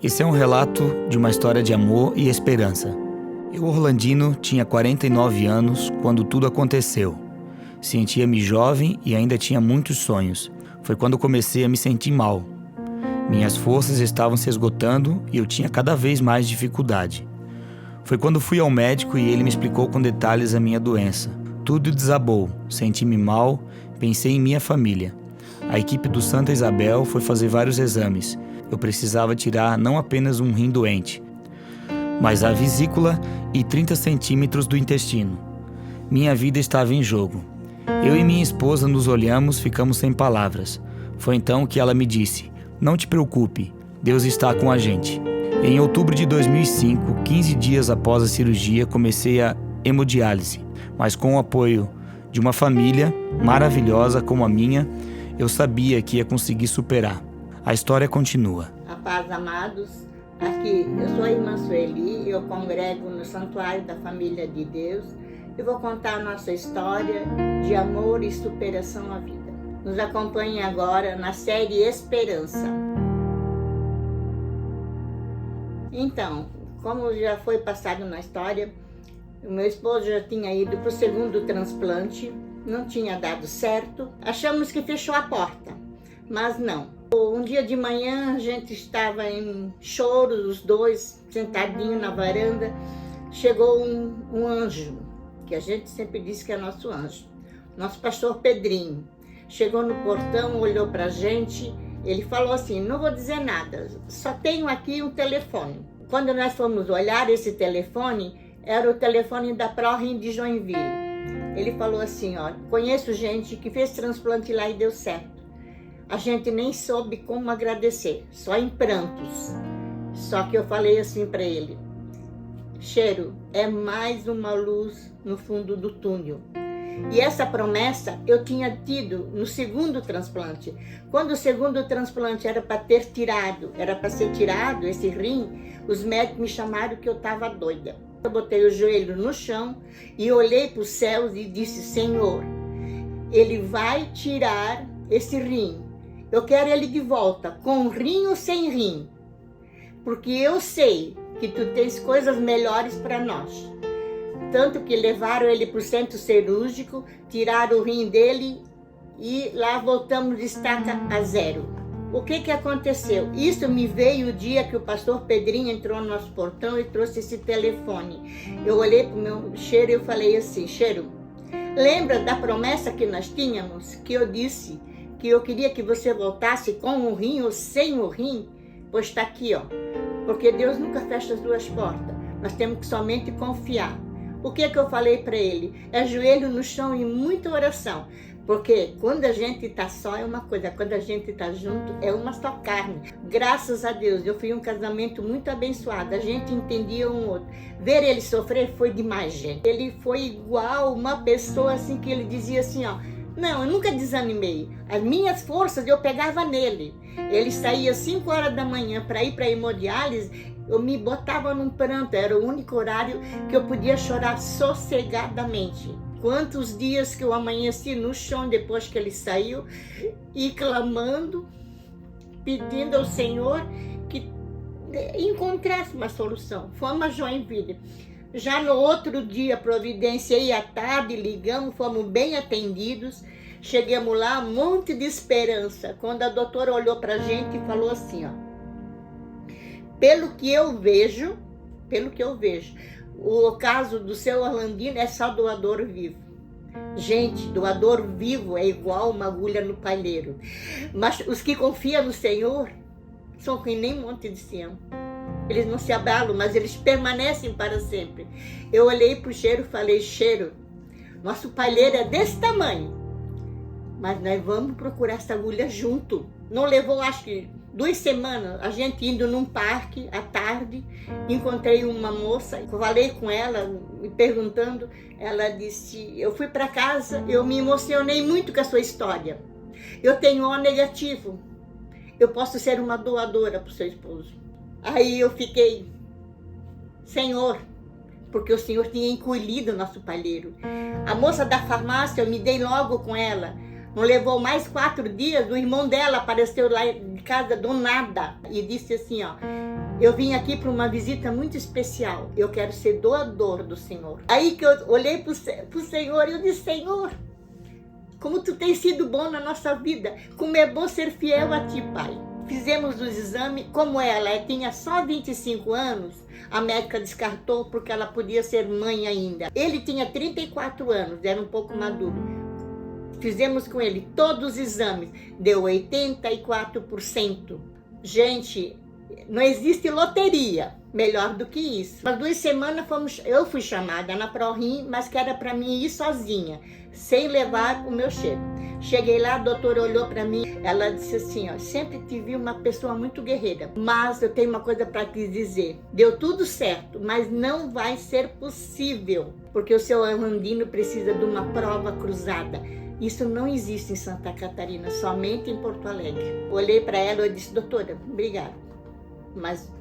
Esse é um relato de uma história de amor e esperança. Eu, Orlandino, tinha 49 anos quando tudo aconteceu. Sentia-me jovem e ainda tinha muitos sonhos. Foi quando comecei a me sentir mal. Minhas forças estavam se esgotando e eu tinha cada vez mais dificuldade. Foi quando fui ao médico e ele me explicou com detalhes a minha doença. Tudo desabou, senti-me mal, pensei em minha família. A equipe do Santa Isabel foi fazer vários exames. Eu precisava tirar não apenas um rim doente, mas a vesícula e 30 centímetros do intestino. Minha vida estava em jogo. Eu e minha esposa nos olhamos, ficamos sem palavras. Foi então que ela me disse: "Não te preocupe, Deus está com a gente." Em outubro de 2005, 15 dias após a cirurgia, comecei a hemodiálise, mas com o apoio de uma família maravilhosa como a minha, eu sabia que ia conseguir superar. A história continua. A paz, amados. Aqui, eu sou a irmã Sueli, eu congrego no Santuário da Família de Deus e vou contar a nossa história de amor e superação à vida. Nos acompanhe agora na série Esperança. Então, como já foi passado na história, o meu esposo já tinha ido para o segundo transplante, não tinha dado certo, achamos que fechou a porta, mas não. Um dia de manhã a gente estava em choro, os dois sentadinhos na varanda, chegou um anjo, que a gente sempre diz que é nosso anjo, nosso pastor Pedrinho. Chegou no portão, olhou para a gente, ele falou assim: "Não vou dizer nada, só tenho aqui um telefone." Quando nós fomos olhar esse telefone, era o telefone da ProRim de Joinville. Ele falou assim: "Ó, conheço gente que fez transplante lá e deu certo. A gente nem soube como agradecer, só em prantos." Só que eu falei assim para ele: "Cheiro, é mais uma luz no fundo do túnel." E essa promessa eu tinha tido no segundo transplante. Quando o segundo transplante era para ser tirado esse rim, os médicos me chamaram que eu estava doida. Eu botei o joelho no chão e olhei para os céus e disse: "Senhor, Ele vai tirar esse rim. Eu quero ele de volta, com rim ou sem rim, porque eu sei que tu tens coisas melhores para nós." Tanto que levaram ele para o centro cirúrgico, tiraram o rim dele e lá voltamos de estaca a zero. O que aconteceu? Isso me veio o dia que o pastor Pedrinho entrou no nosso portão e trouxe esse telefone. Eu olhei para o meu Cheiro e eu falei assim: "Cheiro, lembra da promessa que nós tínhamos? Que eu disse que eu queria que você voltasse com o rim ou sem o rim? Pois está aqui, ó. Porque Deus nunca fecha as duas portas. Nós temos que somente confiar." O que eu falei para ele? É joelho no chão e muita oração. Porque quando a gente está só é uma coisa, quando a gente está junto é uma só carne. Graças a Deus, eu fui um casamento muito abençoado, a gente entendia um outro. Ver ele sofrer foi demais, gente. Ele foi igual uma pessoa assim que ele dizia assim, ó: "Não, eu nunca desanimei. As minhas forças eu pegava nele." Ele saía às 5 horas da manhã para ir para a hemodiálise, eu me botava num pranto, era o único horário que eu podia chorar sossegadamente. Quantos dias que eu amanheci no chão depois que ele saiu e clamando, pedindo ao Senhor que encontrasse uma solução. Fomos a Joinville. Já no outro dia, providenciei à tarde, ligamos, fomos bem atendidos. Chegamos lá, um monte de esperança. Quando a doutora olhou pra gente e falou assim, ó: pelo que eu vejo, o caso do seu Orlandino é só doador vivo." Gente, doador vivo é igual uma agulha no palheiro. Mas os que confiam no Senhor são que nem monte de Sião. Eles não se abalam, mas eles permanecem para sempre. Eu olhei pro Cheiro e falei: "Cheiro, nosso palheiro é desse tamanho, mas nós vamos procurar essa agulha junto." Não levou, acho que 2 semanas, a gente indo num parque à tarde, encontrei uma moça, falei com ela, me perguntando, ela disse: "Eu fui para casa, eu me emocionei muito com a sua história. Eu tenho O negativo, eu posso ser uma doadora para o seu esposo." Aí eu fiquei: "Senhor", porque o Senhor tinha encolhido o nosso palheiro. A moça da farmácia, eu me dei logo com ela. Não levou mais 4 dias, o irmão dela apareceu lá em casa do nada e disse assim, ó: eu vim aqui para uma visita muito especial. Eu quero ser doador do Senhor. Aí que eu olhei para o Senhor e eu disse, Senhor, como tu tens sido bom na nossa vida. Como é bom ser fiel a ti, Pai. Fizemos os exames, como ela tinha só 25 anos, a médica descartou porque ela podia ser mãe ainda. Ele tinha 34 anos, era um pouco maduro. Fizemos com ele todos os exames, deu 84%. Gente, não existe loteria melhor do que isso. Mas 2 semanas eu fui chamada na ProRim, mas que era para mim ir sozinha, sem levar o meu cheiro. Cheguei lá, a doutora olhou para mim, ela disse assim, ó, sempre te vi uma pessoa muito guerreira, mas eu tenho uma coisa para te dizer, deu tudo certo, mas não vai ser possível, porque o seu Orlandino precisa de uma prova cruzada. Isso não existe em Santa Catarina, somente em Porto Alegre. Olhei para ela e disse, doutora, obrigada, mas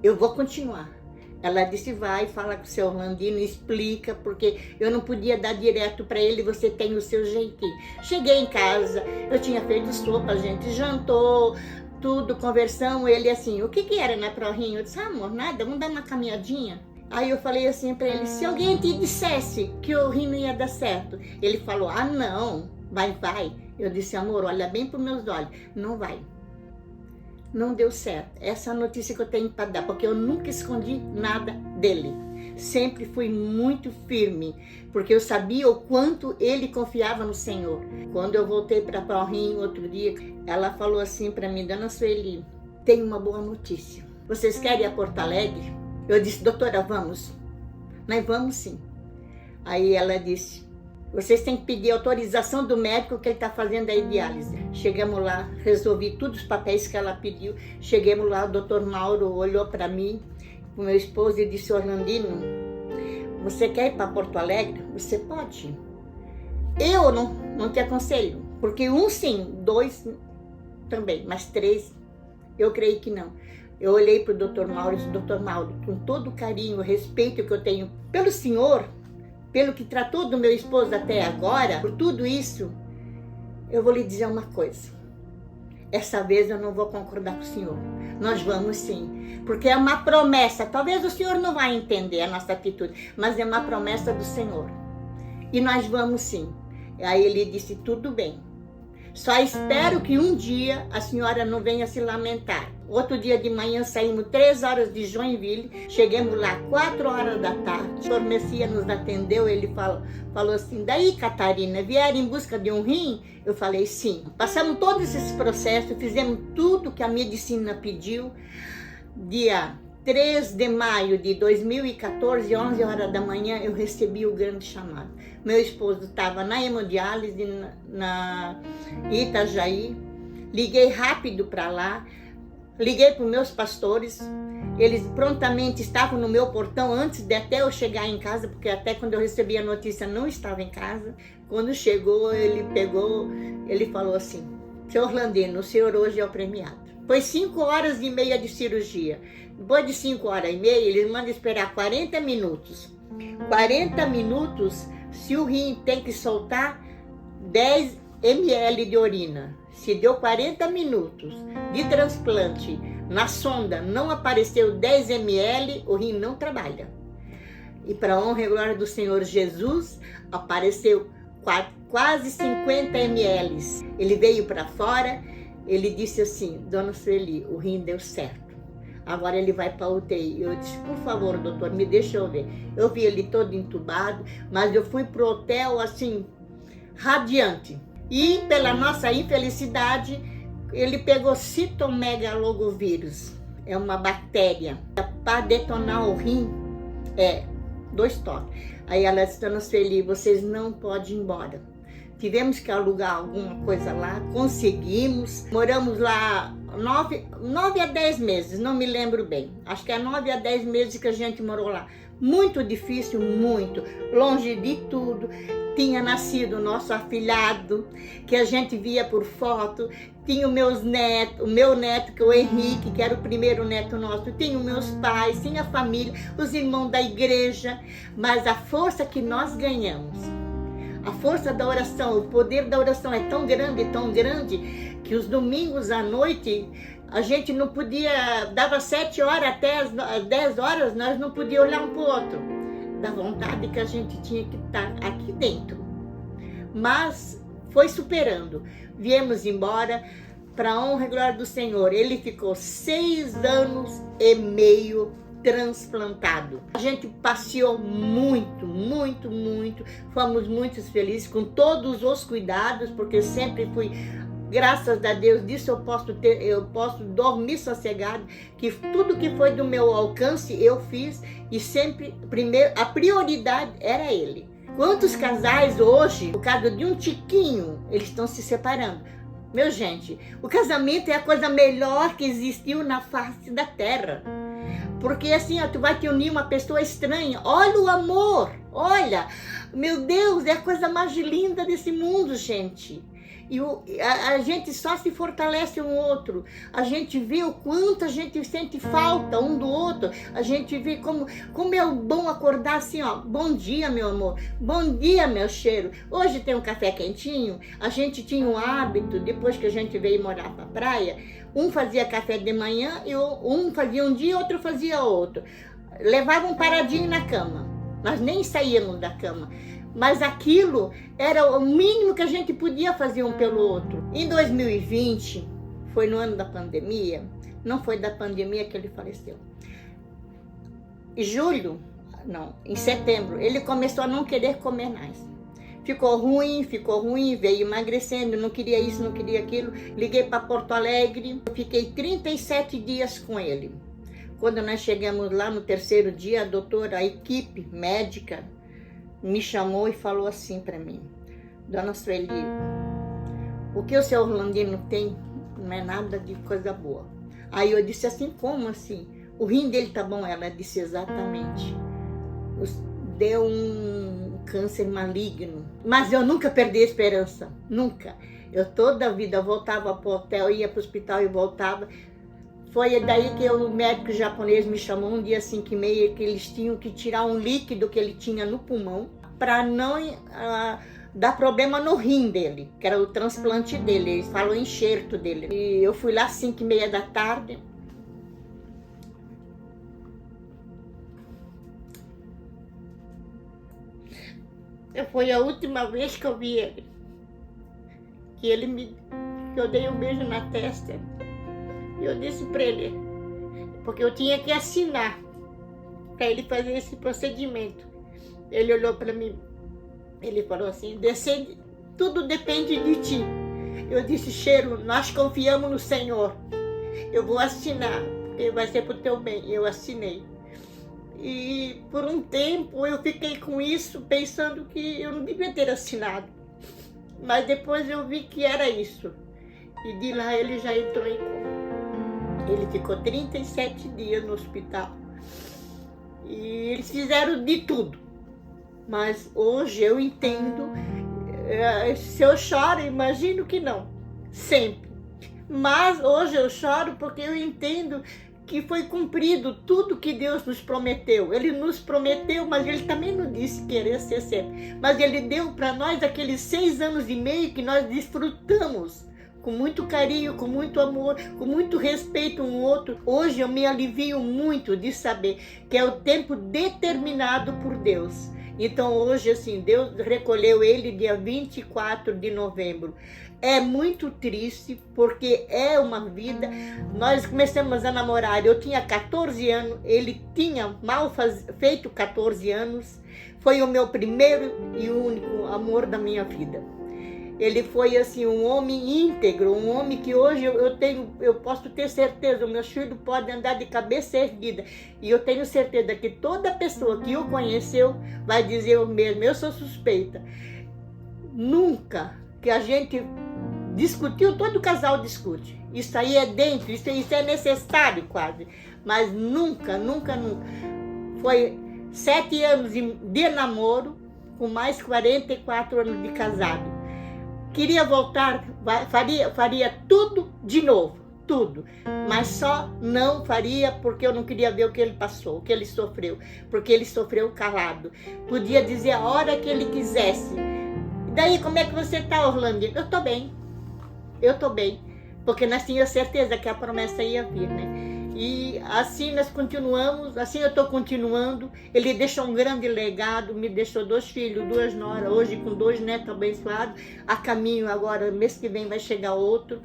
eu vou continuar. Ela disse, vai, fala com o seu Orlandino, explica, porque eu não podia dar direto para ele, você tem o seu jeitinho. Cheguei em casa, eu tinha feito sopa, a gente jantou, tudo, conversamos, ele assim, o que era na ProRim? Eu disse, amor, nada, vamos dar uma caminhadinha. Aí eu falei assim para ele, se alguém te dissesse que o rim não ia dar certo, ele falou, ah não, vai. Eu disse, amor, olha bem para os meus olhos, não vai. Não deu certo. Essa é a notícia que eu tenho para dar, porque eu nunca escondi nada dele. Sempre fui muito firme, porque eu sabia o quanto ele confiava no Senhor. Quando eu voltei para ProRim outro dia, ela falou assim para mim, dona Sueli, tem uma boa notícia. Vocês querem ir a Porto Alegre? Eu disse, doutora, vamos. Nós vamos sim. Aí ela disse, vocês têm que pedir autorização do médico que ele está fazendo a diálise. Chegamos lá, resolvi todos os papéis que ela pediu. Chegamos lá, o doutor Mauro olhou para mim, o meu esposo, e disse, Orlandino, você quer ir para Porto Alegre? Você pode. Eu não te aconselho, porque 1 sim, 2 também, mas 3 eu creio que não. Eu olhei para o doutor Mauro e disse, doutor Mauro, com todo o carinho, o respeito que eu tenho pelo senhor, pelo que tratou do meu esposo até agora, por tudo isso, eu vou lhe dizer uma coisa. Essa vez eu não vou concordar com o senhor. Nós vamos sim, porque é uma promessa. Talvez o senhor não vai entender a nossa atitude, mas é uma promessa do Senhor. E nós vamos sim. Aí ele disse, tudo bem. Só espero que um dia a senhora não venha se lamentar. Outro dia de manhã saímos 3 horas de Joinville, chegamos lá 4 horas da tarde. O Sr. Messias nos atendeu, ele falou assim, daí Catarina, vieram em busca de um rim? Eu falei sim. Passamos todos esses processos, fizemos tudo que a medicina pediu. Dia 3 de maio de 2014, 11 horas da manhã, eu recebi o grande chamado. Meu esposo estava na hemodiálise, na Itajaí. Liguei rápido para lá, liguei para os meus pastores. Eles prontamente estavam no meu portão antes de até eu chegar em casa, porque até quando eu recebi a notícia não estava em casa. Quando chegou, ele falou assim, seu Orlandino, o senhor hoje é o premiado. Foi 5 horas e meia de cirurgia. Depois de 5 horas e meia, eles mandam esperar 40 minutos. 40 minutos, se o rim tem que soltar 10 ml de urina. Se deu 40 minutos de transplante, na sonda não apareceu 10 ml, o rim não trabalha. E para a honra e glória do Senhor Jesus, apareceu quase 50 ml. Ele veio para fora, ele disse assim, dona Sueli, o rim deu certo. Agora ele vai para a UTI. Eu disse, por favor, doutor, me deixa eu ver. Eu vi ele todo entubado, mas eu fui pro hotel assim, radiante. E pela nossa infelicidade, ele pegou citomegalogovírus. É uma bactéria. Para detonar o rim, 2 toques. Aí ela disse, dona Sueli, vocês não podem ir embora. Tivemos que alugar alguma coisa lá, conseguimos. Moramos lá 9 a 10 meses, não me lembro bem. Acho que é 9 a 10 meses que a gente morou lá. Muito difícil, muito. Longe de tudo. Tinha nascido o nosso afilhado, que a gente via por foto. Tinha o meu neto, que é o Henrique, que era o primeiro neto nosso. Tinha os meus pais, tinha a família, os irmãos da igreja. Mas a força que nós ganhamos, a força da oração, o poder da oração é tão grande, que os domingos à noite A gente não podia, dava 7 horas até as 10 horas, nós não podíamos olhar um para o outro. Da vontade que a gente tinha que estar aqui dentro. Mas foi superando. Viemos embora, para a honra e glória do Senhor. Ele ficou 6 anos e meio transplantado. A gente passeou muito, muito, muito. Fomos muito felizes com todos os cuidados, porque sempre fui... Graças a Deus, disso eu posso dormir sossegado, que tudo que foi do meu alcance eu fiz, e sempre, primeiro, a prioridade era ele. Quantos casais hoje, por causa de um tiquinho, eles estão se separando? Meu gente, o casamento é a coisa melhor que existiu na face da terra. Porque assim, ó, tu vai te unir uma pessoa estranha, olha o amor, olha, meu Deus, é a coisa mais linda desse mundo, gente. E a gente só se fortalece um outro. A gente vê o quanto a gente sente falta um do outro. A gente vê como é bom acordar assim, ó. Bom dia, meu amor. Bom dia, meu cheiro. Hoje tem um café quentinho. A gente tinha um hábito, depois que a gente veio morar pra praia, um fazia café de manhã, e um fazia um dia, outro fazia outro. Levava um paradinho na cama. Nós nem saíamos da cama. Mas aquilo era o mínimo que a gente podia fazer um pelo outro. Em 2020, foi no ano da pandemia, não foi da pandemia que ele faleceu. Em setembro, ele começou a não querer comer mais. Ficou ruim, veio emagrecendo, não queria isso, não queria aquilo. Liguei para Porto Alegre, fiquei 37 dias com ele. Quando nós chegamos lá no 3º dia, a equipe médica, me chamou e falou assim para mim: Dona Sueli, o que o seu Orlandino tem não é nada de coisa boa. Aí eu disse assim: como assim? O rim dele tá bom? Ela disse: exatamente. Deu um câncer maligno. Mas eu nunca perdi a esperança, nunca. Eu toda a vida voltava pro hotel, ia pro hospital e voltava. Foi daí que o médico japonês me chamou um dia 5h30, que eles tinham que tirar um líquido que ele tinha no pulmão para não dar problema no rim dele, que era o transplante dele, eles falam enxerto dele. E eu fui lá 5h30 da tarde. Foi a última vez que eu vi ele. Que eu dei um beijo na testa. E eu disse para ele, porque eu tinha que assinar para ele fazer esse procedimento. Ele olhou para mim, ele falou assim: tudo depende de ti. Eu disse: Cheiro, nós confiamos no Senhor. Eu vou assinar, porque vai ser para o teu bem. Eu assinei. E por um tempo eu fiquei com isso, pensando que eu não devia ter assinado. Mas depois eu vi que era isso. E de lá ele já entrou em coma. Ele ficou 37 dias no hospital. E eles fizeram de tudo. Mas hoje eu entendo. Se eu choro, imagino que não. Sempre. Mas hoje eu choro porque eu entendo que foi cumprido tudo que Deus nos prometeu. Ele nos prometeu, mas Ele também não disse querer ser sempre. Mas Ele deu para nós aqueles 6 anos e meio que nós desfrutamos com muito carinho, com muito amor, com muito respeito um outro. Hoje eu me alivio muito de saber que é o tempo determinado por Deus. Então hoje, assim, Deus recolheu ele dia 24 de novembro. É muito triste, porque é uma vida. Nós começamos a namorar, eu tinha 14 anos, ele tinha feito 14 anos. Foi o meu primeiro e único amor da minha vida. Ele foi assim um homem íntegro, um homem que hoje eu posso ter certeza, os meus filhos podem andar de cabeça erguida. E eu tenho certeza que toda pessoa que o conheceu vai dizer o mesmo. Eu sou suspeita. Nunca que a gente discutiu, todo casal discute. Isso aí é dentro, isso é necessário quase. Mas nunca, nunca, nunca. Foi 7 anos de namoro, com mais 44 anos de casado. Queria voltar, faria tudo de novo, tudo. Mas só não faria porque eu não queria ver o que ele passou, o que ele sofreu. Porque ele sofreu calado. Podia dizer a hora que ele quisesse. E daí, como é que você tá, Orlandino? Eu tô bem. porque nós tínhamos certeza que a promessa ia vir, né? E assim nós continuamos, assim eu estou continuando. Ele deixou um grande legado, me deixou 2 filhos, 2 noras, hoje com 2 netos abençoados. A caminho agora, mês que vem vai chegar outro.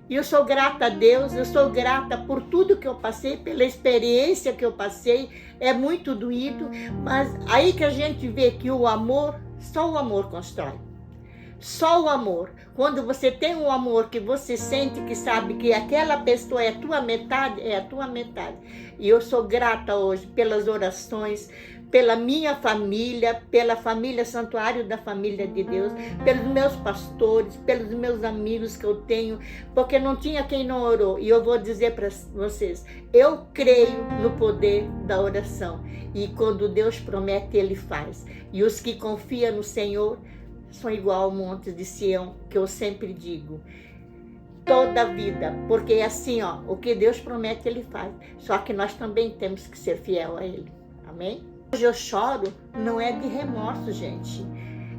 E eu sou grata a Deus, eu sou grata por tudo que eu passei, pela experiência que eu passei. É muito doído, mas aí que a gente vê que o amor, só o amor constrói. Só o amor. Quando você tem um amor que você sente, que sabe que aquela pessoa é a tua metade, é a tua metade. E eu sou grata hoje pelas orações, pela minha família, pela família Santuário da Família de Deus, pelos meus pastores, pelos meus amigos que eu tenho, porque não tinha quem não orou. E eu vou dizer para vocês, eu creio no poder da oração. E quando Deus promete, Ele faz. E os que confiam no Senhor são igual ao monte de Sião, que eu sempre digo, toda a vida, porque é assim, ó, o que Deus promete, Ele faz, só que nós também temos que ser fiel a Ele, amém? Hoje eu choro, não é de remorso, gente,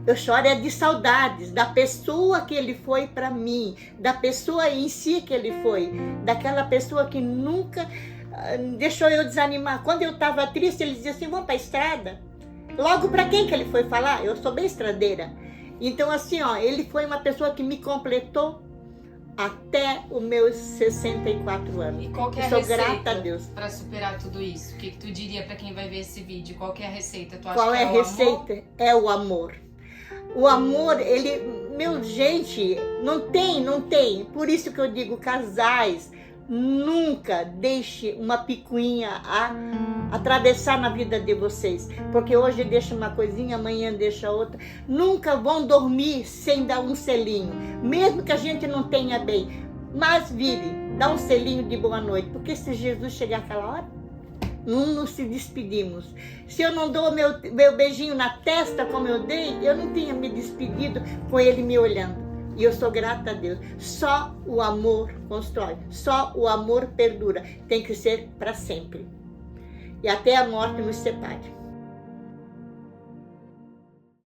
eu choro é de saudades, da pessoa que Ele foi para mim, da pessoa em si que Ele foi, daquela pessoa que nunca deixou eu desanimar. Quando eu estava triste, Ele dizia assim, vamos para a estrada. Logo, para quem que Ele foi falar? Eu sou bem estradeira. Então, assim, ó, ele foi uma pessoa que me completou até os meus 64 anos. E qual que é a sou receita grata a Deus para superar tudo isso? O que tu diria para quem vai ver esse vídeo? Qual que é a receita? Tu acha qual que é a receita? Amor? É o amor. O amor, ele, meu, gente, não tem. Por isso que eu digo, casais, nunca deixe uma picuinha atravessar na vida de vocês, porque hoje deixa uma coisinha, amanhã deixa outra. Nunca vão dormir sem dar um selinho, mesmo que a gente não tenha bem, mas vire, dá um selinho de boa noite, porque se Jesus chegar aquela hora, não nos se despedimos. Se eu não dou meu beijinho na testa como eu dei, eu não tinha me despedido com ele me olhando. E eu sou grata a Deus. Só o amor constrói, só o amor perdura. Tem que ser para sempre. E até a morte nos separe.